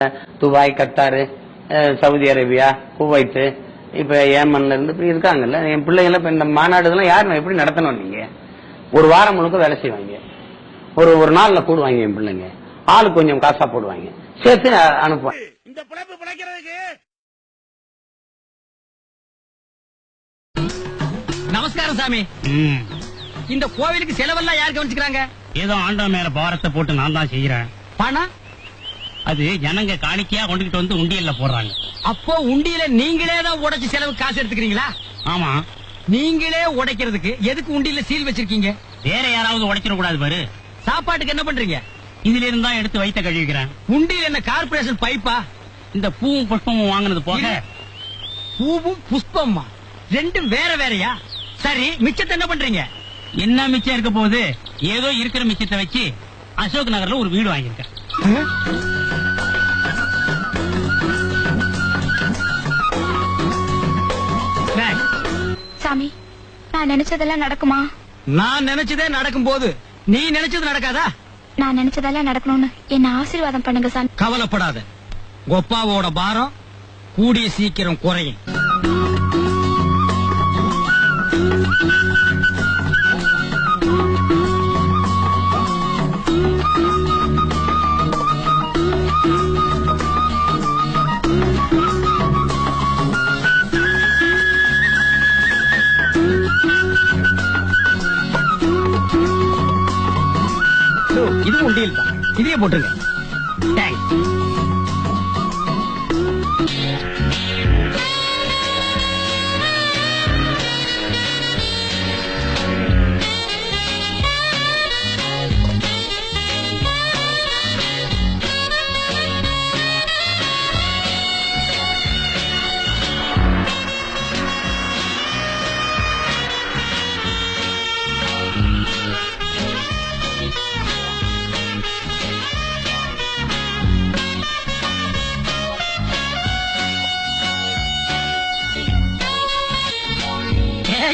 Dubai, Qatar, Saudi Arabia, Kuwait, இப்ப ஏமன்ல இருந்து இப்படி இருக்காங்கல்ல. என் பிள்ளைங்கள இப்ப இந்த மாநாடுகள்லாம் யாரு எப்படி நடத்தணும்? நீங்க ஒரு வாரம் முழுக்க வேலை செய்வாங்க, ஒரு நாள்ல கூடுவாங்க. என் பிள்ளைங்க ஆளு கொஞ்சம் காசா போடுவாங்க, சேர்த்து அனுப்புவாங்க. இந்த பிழைப்பு பிழைக்கிறதுக்கு. நமஸ்காரம் சாமி. இந்த கோவிலுக்கு செலவெல்லாம் யார் கவனிச்சுக்கிறாங்க? ஏதோ ஆண்டா மேல பாரத்தை போட்டு நான் தான் செய்யறேன். பணம் அது ஜனங்க காணிக்கையா கொண்டுகிட்டு வந்து உண்டியல்ல போடுறாங்க. அப்போ உண்டியல நீங்களே தான் உடைச்சு செலவு காசு எடுத்துக்கிறீங்களா? ஆமா. நீங்களே உடைக்கிறதுக்கு எதுக்கு உண்டியல சீல் வச்சிருக்கீங்க? வேற யாராவது உடைச்சிட கூடாது பாரு. சாப்பாட்டுக்கு என்ன பண்றீங்க? இதுல இருந்தா எடுத்து வைத்த கழுவிக்கிறேன். உண்டியல் என்ன கார்பரேஷன் பைப்பா? இந்த பூவும் புஷ்பமும் வாங்கினது போக. பூவும் புஷ்பமா ரெண்டும் வேற வேறயா? சரி, மிச்சத்தை என்ன பண்றீங்க? என்ன மிச்சம் இருக்க போகுது? ஏதோ இருக்கிற மிச்சத்தை வச்சு அசோக் நகர்ல ஒரு வீடு வாங்கியிருக்கேன். சாமி, நான் நினைச்சதெல்லாம் நடக்குமா? நான் நினைச்சதே நடக்கும் போது நீ நினைச்சது நடக்காதா? நான் நினைச்சதெல்லாம் நடக்கணும்னு என்ன ஆசீர்வாதம் பண்ணுங்க சாமி. கவலைப்படாத, கொப்பாவோட பாரம் கூடிய சீக்கிரம் குறையும். இது உண்டியல் தான், இதையே போட்டுருங்க. தேங்க்ஸ்.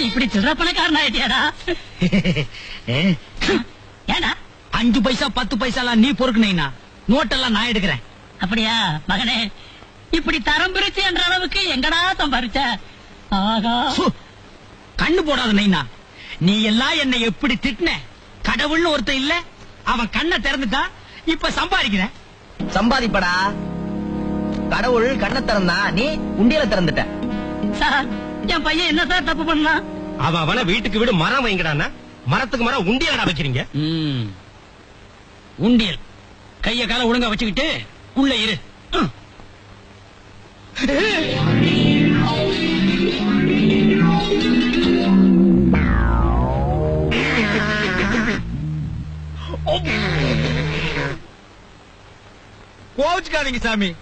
இப்படி சில்லற பணக்காரன் ஆயிட்டியாடா? ஏடா 5 பைசா 10 பைசாலாம் நீ பொறுக்குனீனா, நோட்டெல்லாம் நான் எடுக்கிறேன். அப்படியா மகனே? இப்படி தரம் பிரிச்சு என்ற அளவுக்கு எங்கடா சம்பாரிச்ச? ஆகா, கண்ணு போடாத நைனா. நீ எல்லாம் என்னை எப்படி திட்டின? கடவுள்னு ஒருத்தன் இல்ல, அவன் கண்ணை திறந்துட்டா. இப்ப சம்பாதிக்கிறேன். சம்பாதிப்படா. கடவுள் கண்ணை திறந்தா, நீ உண்டியல திறந்துட்ட. சார், என் பையன் என்ன சார் தப்பு பண்ணா? அவன வீட்டுக்கு வீடு மரம் வைங்கடான்னா, மரத்துக்கு மரம் உண்டியலடா வைக்கிறீங்க. உண்டியல் கைய கால ஒழுங்கா வச்சுக்கிட்டு உள்ள இரு. கோவிச்சுக்காதீங்க சாமி,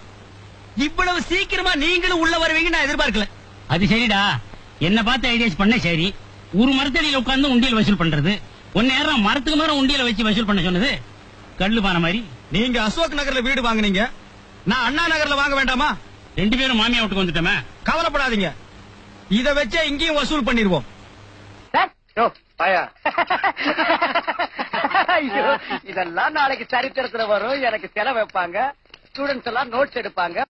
இவ்வளவு சீக்கிரமா நீங்களும் உள்ள வருவீங்க நான் எதிர்பார்க்கல. அது சரிடா, என்ன பார்த்து ஐடியாஸ் பண்ண சரி. ஒரு மரத்தடியில உட்கார்ந்து உண்டியல் வசூல் பண்றது, ஒன்னு நேரம் மரத்துக்கு மரம் உண்டியல வச்சு வசூல் பண்ண சொன்னது கல்லு பான மாதிரி. நீங்க அசோக் நகர்ல வீடு வாங்குனீங்க, நான் அண்ணா நகர்ல வாங்க வேண்டாமா? 2 பேரும் மாமியா வீட்டுக்கு வந்துட்டோமே. கவலைப்படாதீங்க, இத வச்சே இங்கேயும் வசூல் பண்ணிடுவோம். இதெல்லாம் நாளைக்கு சரித்திரத்துல வரும். எனக்கு செலவு வைப்பாங்க, ஸ்டூடெண்ட்ஸ் எல்லாம் நோட்ஸ் எடுப்பாங்க,